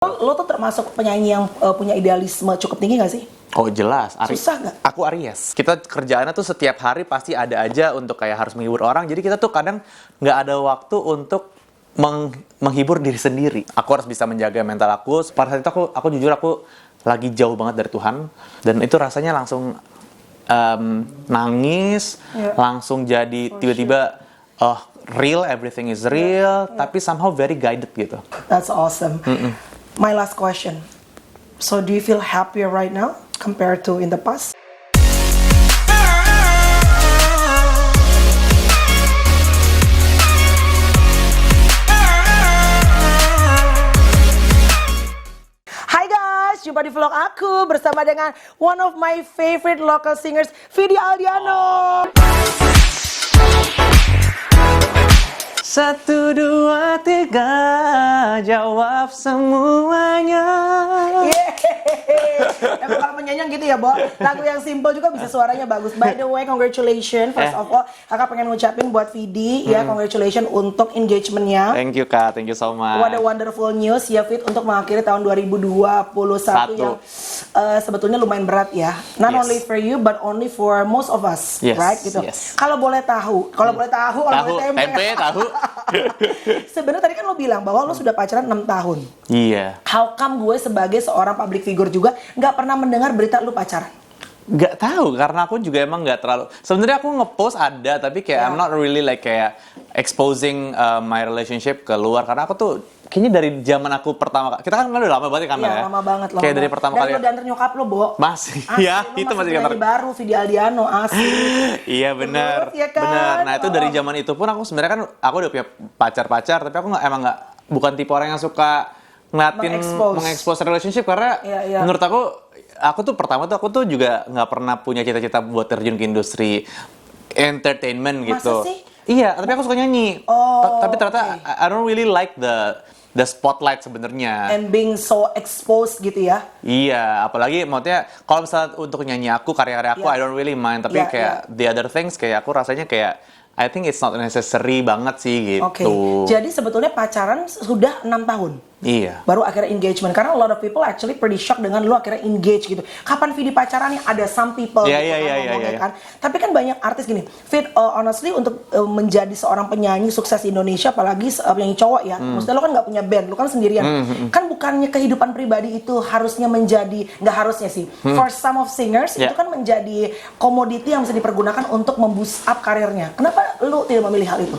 Lo tuh termasuk penyanyi yang punya idealisme cukup tinggi gak sih? Oh jelas, Susah nggak? Aku Aries. Kita kerjaannya tuh setiap hari pasti ada aja untuk kayak harus menghibur orang. Jadi kita tuh kadang nggak ada waktu untuk menghibur diri sendiri. Aku harus bisa menjaga mental aku. Pada saat itu aku jujur aku lagi jauh banget dari Tuhan. Dan itu rasanya langsung nangis, langsung jadi tiba-tiba real, everything is real, tapi somehow very guided gitu. That's awesome. My last question. So do you feel happier right now compared to in the past? Hai guys, jumpa di vlog aku bersama dengan one of my favorite local singers, Vidi Aldiano. 1, 2, 3, jawab semuanya. Emang kalau penyanyi gitu ya, Bo. Lagu yang simple juga bisa suaranya bagus. By the way, congratulations. First of all, kakak pengen ngucapin buat Vidi, ya, congratulations untuk engagementnya. Thank you Kak, thank you so much. What a wonderful news ya, Fit, untuk mengakhiri tahun 2021 yang sebetulnya lumayan berat ya. Not only for you, but only for most of us, right? Gitu. Kalau boleh tahu, kalau boleh tempe tahu. Sebenarnya tadi kan lo bilang bahwa lo sudah pacaran 6 tahun. Iya. How come gue sebagai seorang public figure juga nggak pernah mendengar berita lo pacaran? Gak tahu karena aku juga emang nggak terlalu. Sebenarnya aku ngepost ada tapi kayak I'm not really like kayak exposing my relationship keluar karena aku tuh kayaknya dari zaman aku pertama kita kan udah lama banget kan ya. Lama banget loh. Kayak dari pertama kali. Dan lo diantar nyokap lo, Bo. Masih. Asli, Ya, itu masih diantar. baru Vidi Aldiano asli. Iya benar. Ya kan? Benar. Nah, itu dari zaman itu pun aku sebenarnya kan aku udah punya pacar tapi aku bukan tipe orang yang suka ngeliatin mengekspos relationship karena menurut aku tuh pertama tuh aku tuh juga nggak pernah punya cita-cita buat terjun ke industri entertainment gitu. Masa sih? Iya, tapi aku suka nyanyi. Tapi ternyata I don't really like the spotlight sebenarnya. And being so exposed gitu ya. Iya, apalagi maksudnya kalau misalnya untuk nyanyi aku, karya-karya aku I don't really mind, tapi kayak the other things kayak aku rasanya kayak I think it's not necessary banget sih gitu. Oke. Jadi sebetulnya pacaran sudah 6 tahun. Iya. Baru akhirnya engagement. Karena a lot of people actually pretty shocked dengan lu akhirnya engage gitu. Kapan Vidi pacarannya? Ada some people gitu ngomongnya kan. Tapi kan banyak artis gini. Fit, honestly untuk menjadi seorang penyanyi sukses di Indonesia, apalagi penyanyi cowok ya. Maksudnya lo kan nggak punya band, lo kan sendirian. Kan bukannya kehidupan pribadi itu harusnya menjadi, nggak harusnya sih. For some of singers itu kan menjadi komoditi yang bisa dipergunakan untuk memboost up karirnya. Kenapa lu tidak memilih hal itu?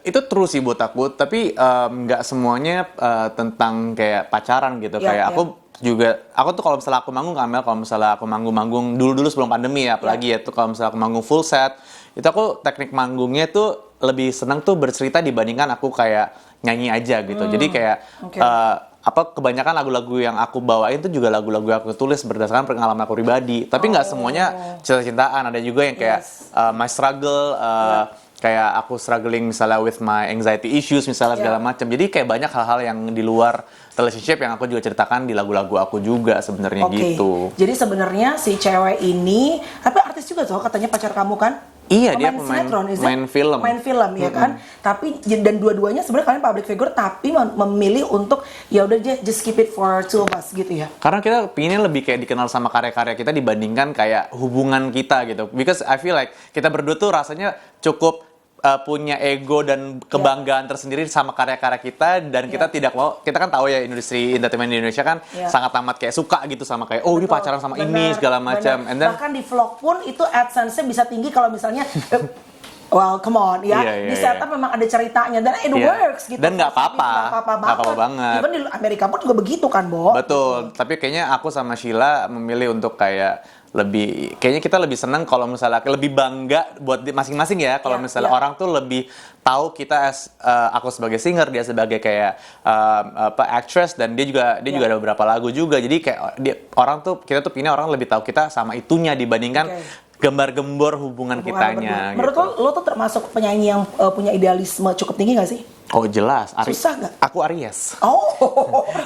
Itu true sih buat aku, tapi nggak semuanya tentang kayak pacaran gitu. Kayak aku tuh kalau misalnya aku manggung Kamel, kalau misalnya aku manggung dulu sebelum pandemi ya, apalagi ya tuh kalau misalnya aku manggung full set, itu aku teknik manggungnya tuh lebih senang tuh bercerita dibandingkan aku kayak nyanyi aja gitu. Jadi kayak kebanyakan lagu-lagu yang aku bawain tuh juga lagu-lagu yang aku tulis berdasarkan pengalaman aku pribadi. Tapi nggak semuanya cinta-cintaan, ada juga yang kayak my struggle, kayak aku struggling misalnya with my anxiety issues misalnya segala macam. Jadi kayak banyak hal-hal yang di luar relationship yang aku juga ceritakan di lagu-lagu aku juga sebenarnya gitu. Jadi sebenarnya si cewek ini, tapi artis juga tuh katanya pacar kamu kan? Iya, dia main film ya kan. Tapi dan dua-duanya sebenarnya kalian public figure tapi memilih untuk ya udah just keep it for two of us gitu ya. Karena kita pinginnya lebih kayak dikenal sama karya-karya kita dibandingkan kayak hubungan kita gitu. Because I feel like kita berdua tuh rasanya cukup punya ego dan kebanggaan tersendiri sama karya-karya kita dan kita tidak mau, kita kan tahu ya industri entertainment di Indonesia kan sangat amat kayak suka gitu sama kayak ini pacaran sama ini segala macam. Bahkan di vlog pun itu AdSense-nya bisa tinggi kalau misalnya well, come on ya. Di setup memang ada ceritanya dan it works gitu. Dan nggak apa-apa banget. Even di Amerika pun juga begitu kan, Bo. Betul. Tapi kayaknya aku sama Sheila memilih untuk kayak kayaknya kita lebih senang kalau misalnya lebih bangga buat masing-masing ya kalau misalnya orang tuh lebih tahu kita aku sebagai singer, dia sebagai kayak actress, dan dia juga ada beberapa lagu juga. Jadi kayak kita tuh pilih orang lebih tahu kita sama itunya dibandingkan gembar-gembor hubungan kitanya. Menurut lo tuh termasuk penyanyi yang punya idealisme cukup tinggi gak sih? Oh jelas. Susah nggak? Aku Aries.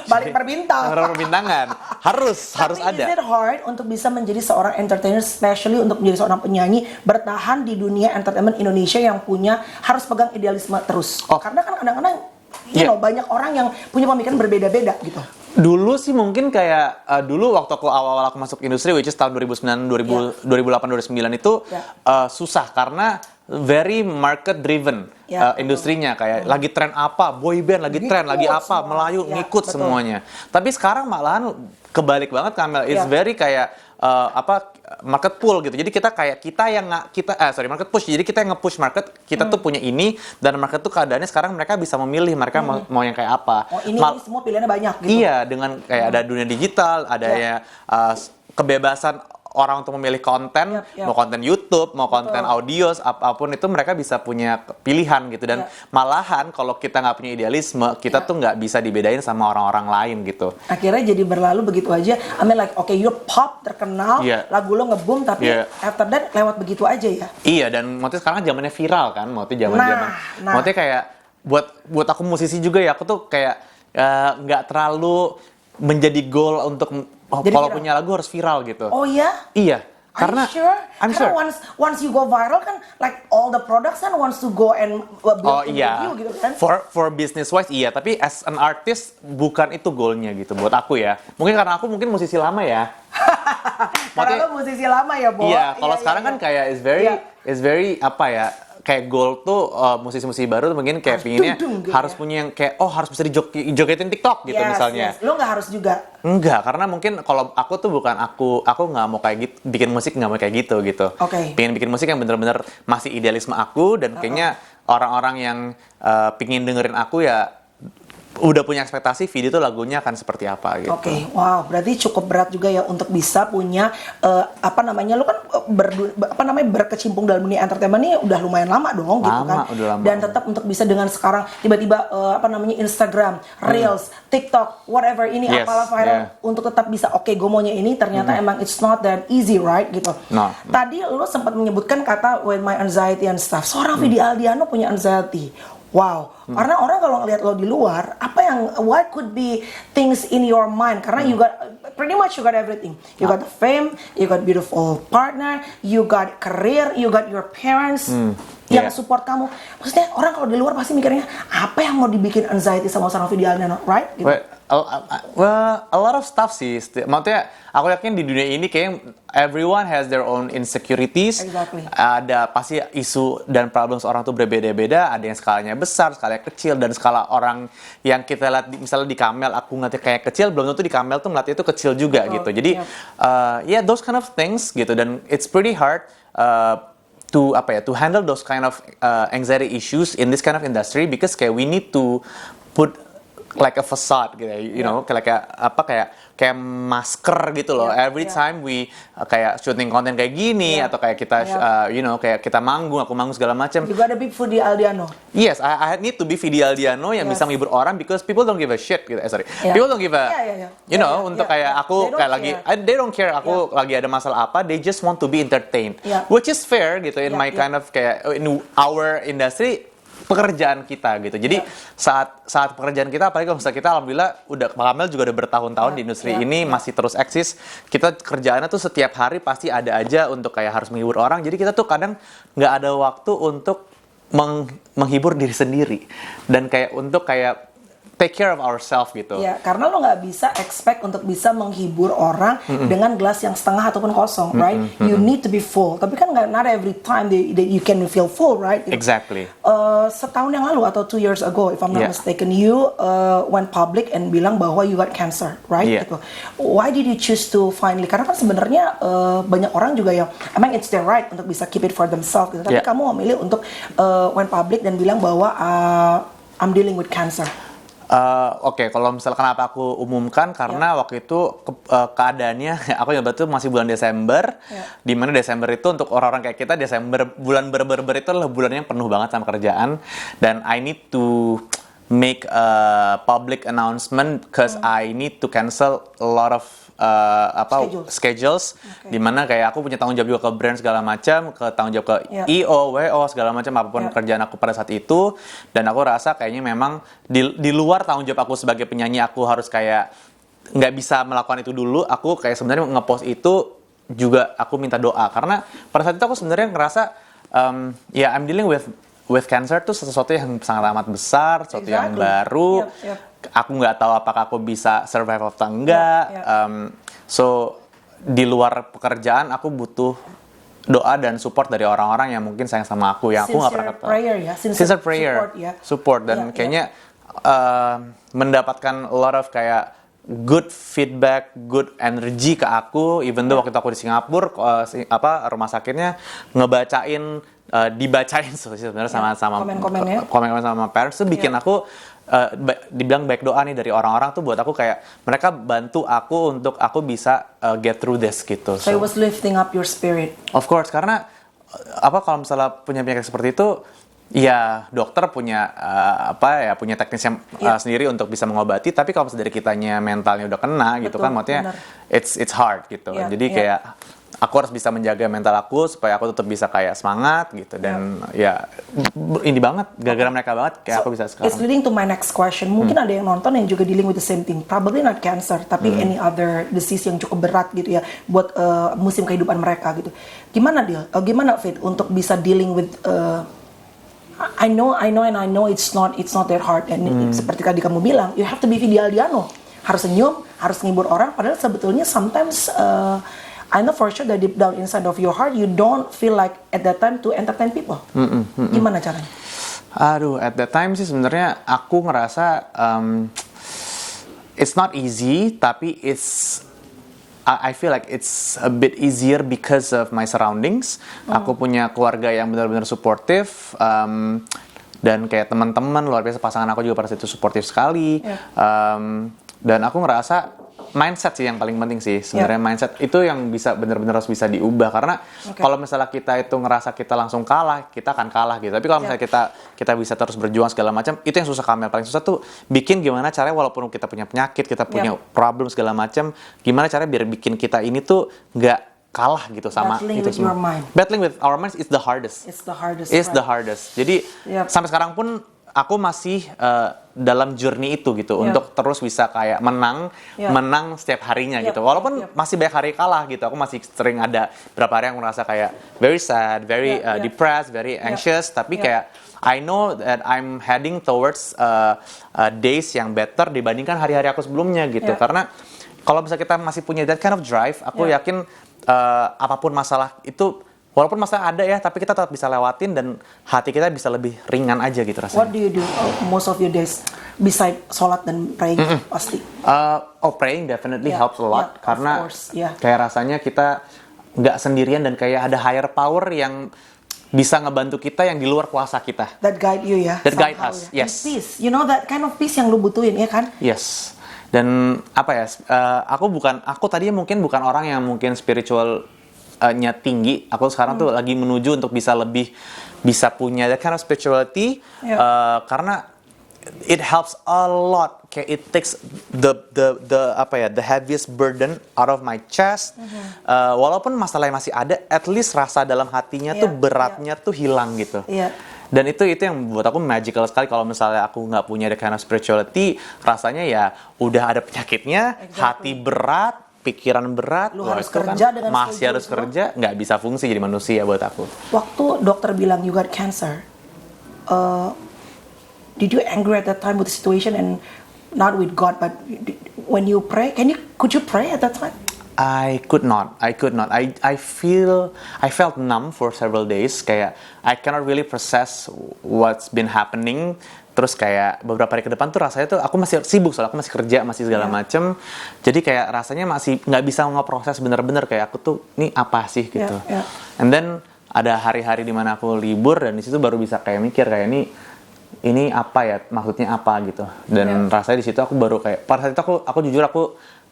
Balik perbintang. Perbintangan. Harus ada. Is it hard untuk bisa menjadi seorang entertainer, especially untuk menjadi seorang penyanyi, bertahan di dunia entertainment Indonesia yang harus pegang idealisme terus? Karena kan kadang-kadang banyak orang yang punya pemikiran berbeda-beda gitu. Dulu sih mungkin kayak dulu waktu awal-awal aku masuk industri, which is tahun 2009, 2008, 2009 itu susah karena very market driven industrinya, kayak lagi tren apa, boy band lagi tren, lagi apa, Melayu ngikut semuanya. Tapi sekarang malahan kebalik banget, Kamel. It's very kayak market pull gitu. Jadi market push. Jadi kita yang nge-push market, kita tuh punya ini, dan market tuh keadaannya sekarang mereka bisa memilih mereka mau yang kayak apa. Oh, ini semua pilihannya banyak gitu. Iya, dengan kayak ada dunia digital, adanya kebebasan orang untuk memilih konten, mau konten YouTube, mau konten audio, apapun itu mereka bisa punya pilihan gitu. Dan malahan kalau kita nggak punya idealisme, kita tuh nggak bisa dibedain sama orang-orang lain gitu. Akhirnya jadi berlalu begitu aja. I mean like, okay, you're pop, terkenal, lagu lo nge-boom, tapi after that lewat begitu aja ya. Iya, dan maksudnya sekarang zamannya viral kan, maksudnya zaman-zaman. Maksudnya kayak buat aku musisi juga ya, aku tuh kayak nggak terlalu menjadi goal untuk kalau punya lagu harus viral gitu. Oh ya? Iya. Karena I'm sure. Once you go viral kan, like all the products kan wants to go and build you gitu kan? For business wise iya, tapi as an artist bukan itu goalnya gitu buat aku ya. Mungkin karena aku musisi lama ya. Karena lo musisi lama ya, Bo. Iya, kalau sekarang kan kayak is very apa ya? Kayak goal tuh musisi-musisi baru tuh mungkin kayak pinginnya harus punya yang kayak harus bisa dijogetin TikTok gitu misalnya. Lo nggak harus juga. Enggak, karena mungkin kalau aku tuh bukan aku nggak mau kayak gitu, bikin musik nggak mau kayak gitu. Pengen bikin musik yang bener-bener masih idealisme aku, dan kayaknya orang-orang yang pingin dengerin aku ya udah punya ekspektasi video tuh lagunya akan seperti apa gitu. Oke, wow, berarti cukup berat juga ya untuk bisa punya lu kan berkecimpung dalam dunia entertainment ini udah lumayan lama dong gitu kan. Udah lama. Dan tetap untuk bisa dengan sekarang tiba-tiba Instagram, Reels, TikTok, whatever ini apalah viral untuk tetap bisa gue maunya ini, ternyata emang it's not that easy, right gitu. No. Tadi lu sempat menyebutkan kata with my anxiety and stuff. Seorang Vidi Aldiano punya anxiety. Wow, karena orang kalau ngelihat lo di luar, what could be things in your mind? Karena you got pretty much everything. You got the fame, you got beautiful partner, you got career, you got your parents yang support kamu. Maksudnya orang kalau di luar pasti mikirnya apa yang mau dibikin anxiety sama seorang Vidi Aldiano, right? Gitu. Well, a lot of stuff sih. Maksudnya aku yakin di dunia ini kayak everyone has their own insecurities. Exactly. Ada pasti isu dan problem orang tuh berbeda-beda. Ada yang skalanya besar, skalanya kecil, dan skala orang yang kita lihat misalnya di Kamel, aku ngeliatnya kayak kecil, belum tentu di Kamel tuh ngeliatnya itu kecil juga gitu. Jadi those kind of things gitu, dan it's pretty hard to handle those kind of anxiety issues in this kind of industry, because kayak we need to put like a facade gitu, kayak masker gitu loh. Every time we kayak shooting konten kayak gini atau kayak kita kayak kita aku manggung segala macam. Juga ada big Vidi Aldiano. Yes, I need to be Vidi Aldiano yang bisa menghibur orang, because people don't give a shit gitu. People don't give a untuk kayak aku kayak lagi they don't care aku lagi ada masalah apa, they just want to be entertained. Which is fair gitu in my kind of kayak in our industry, pekerjaan kita gitu. Jadi saat pekerjaan kita, apalagi kalau misalnya kita alhamdulillah udah Kamel juga udah bertahun-tahun di industri ini masih terus eksis. Kita kerjaannya tuh setiap hari pasti ada aja untuk kayak harus menghibur orang. Jadi kita tuh kadang nggak ada waktu untuk menghibur diri sendiri, dan kayak untuk kayak take care of ourselves gitu. Ya, karena lo nggak bisa expect untuk bisa menghibur orang dengan gelas yang setengah ataupun kosong, right? You need to be full. Tapi kan not every time that you can feel full, right? Exactly. Setahun yang lalu atau 2 years ago, if I'm not mistaken, you went public and bilang bahwa you got cancer, right? Gitu. Why did you choose to finally? Karena kan sebenarnya banyak orang juga yang emang it's their right untuk bisa keep it for themselves, gitu. Tapi kamu memilih untuk went public dan bilang bahwa I'm dealing with cancer. Oke, kalau misalnya kenapa aku umumkan, karena waktu itu keadaannya aku nyoba tuh masih bulan Desember, di mana Desember itu untuk orang-orang kayak kita, Desember bulan ber itu adalah bulan yang penuh banget sama kerjaan, dan I need to make a public announcement because I need to cancel a lot of schedules. Dimana kayak aku punya tanggung jawab juga ke brand segala macam, ke tanggung jawab ke EO, WO segala macam, apapun kerjaan aku pada saat itu. Dan aku rasa kayaknya memang di luar tanggung jawab aku sebagai penyanyi, aku harus kayak nggak bisa melakukan itu dulu. Aku kayak sebenarnya ngepost itu juga aku minta doa, karena pada saat itu aku sebenarnya ngerasa I'm dealing with with cancer tuh sesuatu yang sangat amat besar, sesuatu yang baru. Aku nggak tahu apakah aku bisa survive atau enggak. So di luar pekerjaan aku butuh doa dan support dari orang-orang yang mungkin sayang sama aku, yang aku nggak pernah ketemu. Sincere prayer, support dan kayaknya mendapatkan a lot of kayak good feedback, good energy ke aku, even though waktu itu aku di Singapura, rumah sakitnya dibacain sebenarnya sama komen-komen sama parents tuh bikin aku dibilang baik doa nih dari orang-orang tuh buat aku kayak mereka bantu aku untuk aku bisa get through this gitu. So it was lifting up your spirit. Of course, karena kalau misalnya punya penyakit seperti itu, ya dokter punya punya teknisnya sendiri untuk bisa mengobati, tapi kalau misalnya dari kitanya mentalnya udah kena gitu kan, maksudnya it's hard gitu. Jadi kayak aku harus bisa menjaga mental aku supaya aku tetap bisa kayak semangat gitu, dan ini banget gara-gara mereka banget kayak aku bisa sekarang. It's leading to my next question. Mungkin ada yang nonton yang juga dealing with the same thing, probably not cancer tapi any other disease yang cukup berat gitu ya buat musim kehidupan mereka gitu. Gimana Fit untuk bisa dealing with I know it's not that hard, and seperti tadi kamu bilang, you have to be Vidi Aldiano, harus senyum, harus ngibur orang, padahal sebetulnya sometimes I know for sure that deep down inside of your heart you don't feel like at that time to entertain people. Gimana caranya? Aduh, at that time sih sebenarnya aku ngerasa it's not easy, tapi I feel like it's a bit easier because of my surroundings. Aku punya keluarga yang benar-benar supportive, dan kayak teman-teman luar biasa, pasangan aku juga pada saat itu supportive sekali. Dan aku ngerasa mindset sih yang paling penting sih sebenarnya. Mindset itu yang bisa benar-benar harus bisa diubah, karena kalau misalnya kita itu ngerasa kita langsung kalah, kita akan kalah gitu. Tapi kalau misalnya kita bisa terus berjuang segala macam, itu yang susah. Kamel paling susah tuh bikin gimana caranya walaupun kita punya penyakit, kita punya problem segala macam, gimana caranya biar bikin kita ini tuh nggak kalah gitu sama Battling itu with semua. your mind. Battling with our minds is the hardest. It's the hardest. The hardest. Jadi sampai sekarang pun aku masih dalam journey itu gitu, untuk terus bisa kayak menang setiap harinya gitu. Walaupun masih banyak hari kalah gitu, aku masih sering ada berapa hari yang merasa kayak very sad, very depressed, very anxious. Tapi kayak I know that I'm heading towards days yang better dibandingkan hari-hari aku sebelumnya gitu. Karena kalau misalnya kita masih punya that kind of drive, aku yakin apapun masalah itu, walaupun masalah ada ya, tapi kita tetap bisa lewatin dan hati kita bisa lebih ringan aja gitu rasanya. What do you do most of your days beside sholat dan praying? Pasti. Praying definitely helps a lot, karena course, kayak rasanya kita nggak sendirian dan kayak ada higher power yang bisa ngebantu kita yang di luar kuasa kita. That guide you ya. That guide us, ya. yes. And peace, you know that kind of peace yang lu butuhin ya kan? Yes. Dan aku tadinya mungkin bukan orang yang mungkin spiritualnya tinggi. Aku sekarang tuh lagi menuju untuk bisa punya that kind of spirituality, karena it helps a lot. Kayak it takes the heaviest burden out of my chest. Walaupun masalahnya masih ada, at least rasa dalam hatinya tuh beratnya tuh hilang gitu. Dan itu yang buat aku magical sekali. Kalau misalnya aku nggak punya the kind of spirituality, rasanya ya udah ada penyakitnya, hati berat, pikiran berat, lu harus kerja dengan masih harus kerja, nggak bisa fungsi jadi manusia buat aku. Waktu dokter bilang you got cancer, did you angry at that time with the situation, and not with God, but when you pray, could you pray at that time? I could not. I felt numb for several days. Kayak I cannot really process what's been happening. Terus kayak beberapa hari ke depan tuh rasanya tuh aku masih sibuk, soalnya aku masih kerja, masih segala macem. Jadi kayak rasanya masih nggak bisa ngeproses bener-bener kayak aku tuh ini apa sih gitu. And then ada hari-hari dimana aku libur, dan di situ baru bisa kayak mikir kayak ini apa ya, maksudnya apa gitu. Dan rasanya di situ aku baru kayak pada saat itu aku jujur aku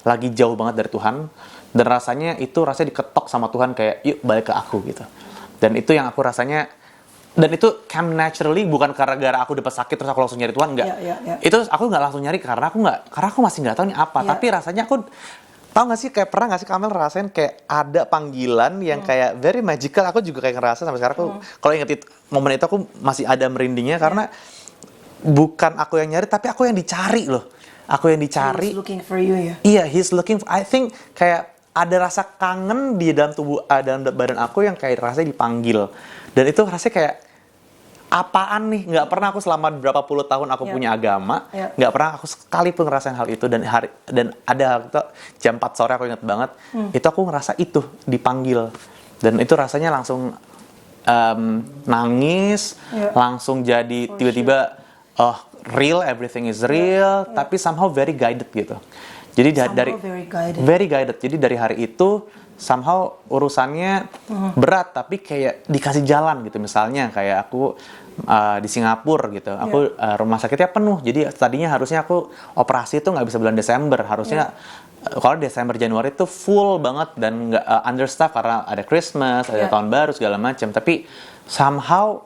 lagi jauh banget dari Tuhan, dan rasanya diketok sama Tuhan kayak yuk balik ke aku gitu. Dan itu yang aku rasanya, dan itu came naturally, bukan karena gara aku dapat sakit terus aku langsung nyari Tuhan, enggak. Itu aku nggak langsung nyari karena aku masih nggak tahu nih apa. Tapi rasanya aku tahu nggak sih, kayak pernah nggak sih Kamel rasain kayak ada panggilan yang kayak very magical. Aku juga kayak ngerasa sampai sekarang kalau inget momen itu aku masih ada merindingnya, karena bukan aku yang nyari, tapi aku yang dicari loh. Aku yang dicari. He's looking for you ya. Iya, he's looking for, I think kayak ada rasa kangen di dalam tubuh, dalam badan aku yang kayak rasanya dipanggil. Dan itu rasanya kayak apaan nih, nggak pernah aku selama berapa puluh tahun aku punya agama, nggak pernah aku sekali pun ngerasain hal itu. Dan ada jam 4 sore aku ingat banget, itu aku ngerasa itu dipanggil, dan itu rasanya langsung nangis, langsung jadi tiba-tiba real, everything is real, tapi somehow very guided gitu. Jadi very guided. Jadi dari hari itu somehow urusannya berat, tapi kayak dikasih jalan gitu. Misalnya kayak aku di Singapura gitu, aku rumah sakitnya penuh. Jadi tadinya harusnya aku operasi itu nggak bisa bulan Desember, harusnya kalau Desember Januari itu full banget dan nggak understaff karena ada Christmas, ada tahun baru segala macam. Tapi somehow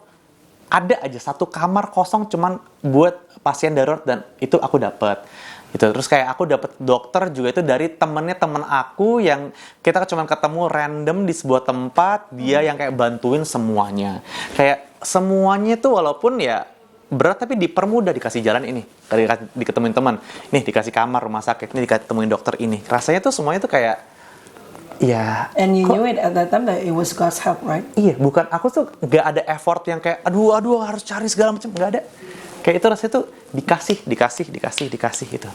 ada aja satu kamar kosong cuman buat pasien darurat, dan itu aku dapet gitu. Terus kayak aku dapet dokter juga itu dari temen aku yang kita cuma ketemu random di sebuah tempat, dia yang kayak bantuin semuanya. Kayak semuanya tuh walaupun ya berat tapi dipermudah, dikasih jalan ini, diketemuin teman, nih dikasih kamar rumah sakit, ini diketemuin dokter ini. Rasanya tuh semuanya tuh kayak ya. And you knew it at that time that it was God's help, right? Iya, bukan aku tuh gak ada effort yang kayak aduh harus cari segala macam, gak ada. Kayak itu rasanya tuh dikasih gitu.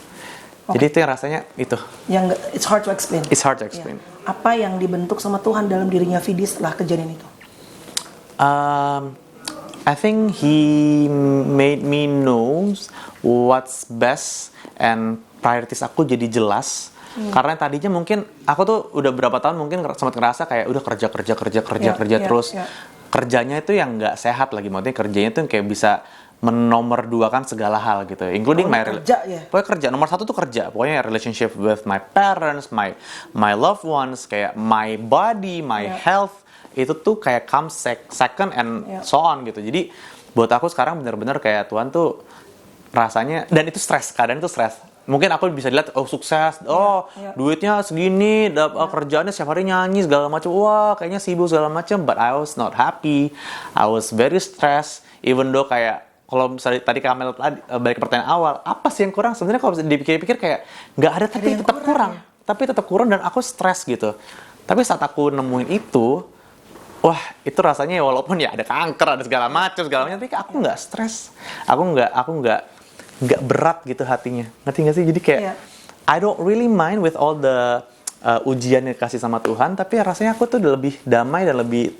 Jadi itu yang rasanya itu. Yang it's hard to explain. It's hard to explain. Apa yang dibentuk sama Tuhan dalam dirinya Vidi setelah kejadian itu? I think he made me know what's best, and prioritas aku jadi jelas. Karena tadinya mungkin aku tuh udah berapa tahun mungkin sempat ngerasa kayak udah kerja terus. Kerjanya itu yang nggak sehat lagi, maksudnya kerjanya tuh kayak bisa menomorduakan segala hal gitu, including pokoknya kerja nomor satu tuh kerja, pokoknya relationship with my parents, my loved ones, kayak my body, my health, itu tuh kayak come second and so on gitu. Jadi buat aku sekarang benar-benar kayak Tuhan tuh rasanya, dan itu stres, keadaan itu stres. Mungkin aku bisa dilihat, sukses, duitnya segini, kerjaannya setiap hari nyanyi segala macam, wah kayaknya sibuk segala macam, but I was not happy, I was very stressed, even though kayak kalau misalnya tadi Kamel balik ke pertanyaan awal, apa sih yang kurang? Sebenarnya kalau dipikir-pikir kayak nggak ada, tapi tetap kurang. Tapi tetap kurang dan aku stres gitu. Tapi saat aku nemuin itu, wah itu rasanya walaupun ya ada kanker, ada segala macam, tapi aku nggak stres. Aku nggak berat gitu hatinya. Ngerti nggak sih? Jadi kayak I don't really mind with all the ujian yang dikasih sama Tuhan, tapi rasanya aku tuh lebih damai dan lebih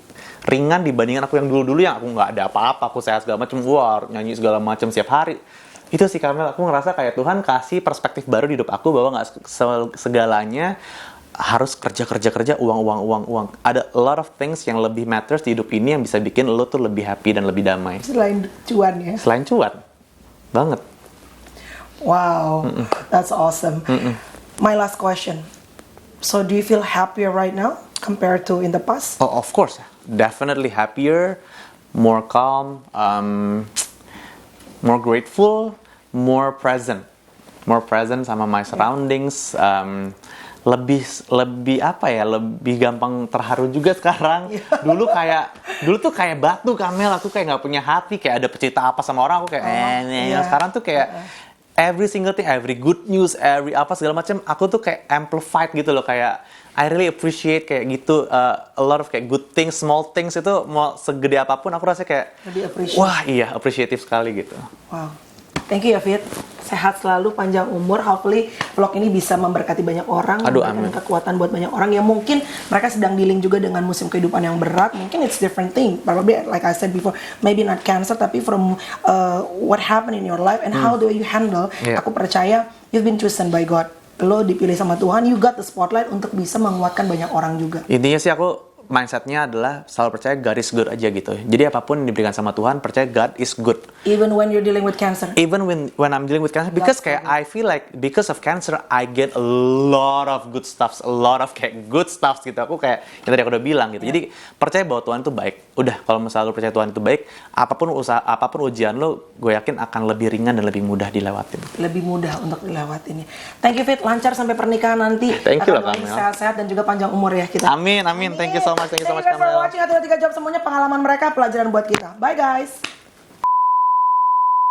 ringan dibandingkan aku yang dulu-dulu yang aku nggak ada apa-apa, aku sehat segala macam, nyanyi segala macam setiap hari. Itu sih Kamel, aku ngerasa kayak Tuhan kasih perspektif baru di hidup aku bahwa nggak segalanya harus kerja, uang. Ada a lot of things yang lebih matters di hidup ini yang bisa bikin lo tuh lebih happy dan lebih damai. Selain cuan ya? Selain cuan, banget. Wow, that's awesome. My last question. So do you feel happier right now compared to in the past? Oh, of course. Definitely happier, more calm, more grateful, more present sama my surroundings. Lebih apa ya? Lebih gampang terharu juga sekarang. Dulu tuh kayak batu Kamel, aku kayak nggak punya hati, kayak ada pecerita apa sama orang aku kayak Sekarang tuh kayak every single thing, every good news, every apa segala macam, aku tuh kayak amplified gitu loh, kayak I really appreciate kayak gitu, a lot of kayak good things, small things itu mau segede apapun aku rasa kayak wah iya appreciative sekali gitu. Wow, thank you ya Fit, sehat selalu, panjang umur, hopefully vlog ini bisa memberkati banyak orang, memberikan kekuatan buat banyak orang yang mungkin mereka sedang dealing juga dengan musim kehidupan yang berat. Mungkin it's different thing, probably like I said before, maybe not cancer, tapi from what happened in your life and how do you handle. Aku percaya you've been chosen by God, lo dipilih sama Tuhan, you got the spotlight untuk bisa menguatkan banyak orang juga. Intinya sih aku mindsetnya adalah selalu percaya God is good aja gitu. Jadi apapun yang diberikan sama Tuhan, percaya God is good. Even when you're dealing with cancer. Even when I'm dealing with cancer, because kayak I feel like because of cancer I get a lot of good stuff, a lot of kayak good stuff gitu. Aku kayak yang tadi aku udah bilang gitu. Jadi percaya bahwa Tuhan itu baik. Udah, kalau misalnya lu percaya Tuhan itu baik, apapun ujian lo, gue yakin akan lebih ringan dan lebih mudah dilewatin. Lebih mudah untuk dilewatin. Thank you Fit, lancar sampai pernikahan nanti. Thank you lah Kamel. Sehat-sehat dan juga panjang umur ya kita. Amin. Thank you so much. Thank you guys for watching. Hati-hati jawab semuanya, pengalaman mereka, pelajaran buat kita. Bye guys.